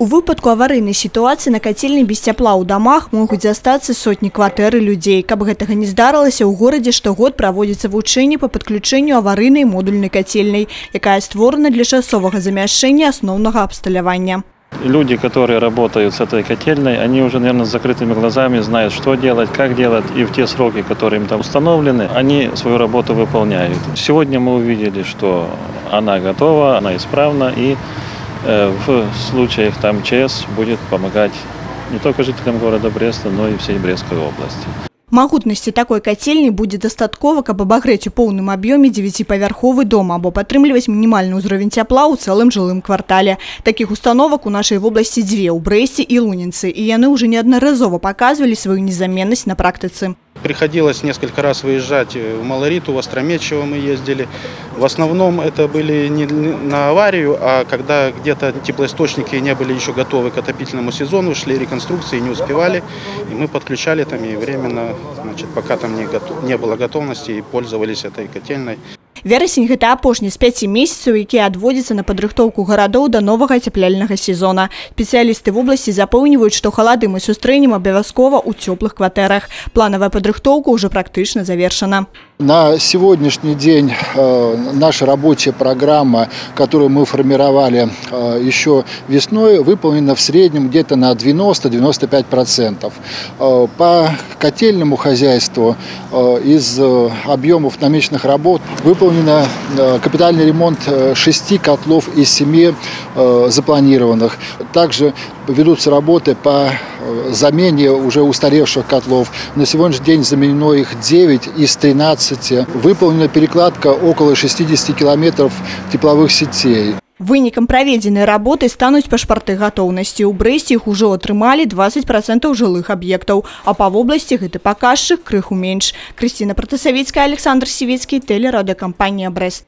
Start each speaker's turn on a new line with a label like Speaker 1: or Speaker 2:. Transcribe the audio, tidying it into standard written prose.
Speaker 1: У выпадку аварыйнай ситуации на котельні без цяпла ў дамах могуць застацца сотні кватэр і людзей. Каб гэтага не здарылася, ў горадзе штогод праводзіцца вучэнні па падключэнню аварыйнай модульнай котельнай, якая створана для часовага замяшчэння асноўнага абсталявання.
Speaker 2: Люди, которые работают с этой котельной, они уже, наверное, с закрытыми глазами знают, что делать, как делать. И в те сроки, которые им там установлены, они свою работу выполняют. Сегодня мы увидели, что она готова, она исправна. И в случаях там ЧС будет помогать не только жителям города Бреста, но и всей Брестской области.
Speaker 1: Магутнасці такой котельні будзе дастаткова, каб абагрэць у поўным аб'ёме 9павярховы дом або падтрымліваць мінімальны ўзровень цяпла ў цэлым жылым квартале. Такіх установак у нашай вобласці дзве ў Брэсце і Лунінцы, і яны ўжо неаднаразова паказвалі сваю незаменнасць на практыцы.
Speaker 3: Приходилось несколько раз выезжать в Малориту, в Остромечево мы ездили. В основном это были не на аварию, а когда где-то теплоисточники не были еще готовы к отопительному сезону, шли реконструкции, не успевали. И мы подключали там и временно, значит, пока там не было готовности, и пользовались этой котельной.
Speaker 1: Верасень – гэта апошні з 5 месяцаў, якія адводзяцца на падрыхтоўку гарадоў да новага ацяпляльнага сезона. Спецыялісты в обласці запэўніваюць, што халады мы сустрэнем абавязкова ў цёплых кватэрах. Планавая падрыхтоўка уже практычна завершена.
Speaker 4: На сегодняшний день наша рабочая программа, которую мы формировали еще весной, выполнена в среднем где-то на 90-95%. По котельному хозяйству из объемов намеченных работ выполнен капитальный ремонт 6 котлов из 7 запланированных. Также ведутся работы по замене уже устаревших котлов. На сегодняшний день заменено их 9 из 13. Выполнена перекладка около 60 километров тепловых сетей.
Speaker 1: Вынікам праведзенай работы стануць пашпарты гатоўнасці. У Брэсце іх ужо атрымалі 20% жылых аб'ектаў, а па вобласці гэты паказчык крыху менш. Крысціна Пратасавіцкая, Александр Сівецкі, тэлерадыёкампанія Брэст.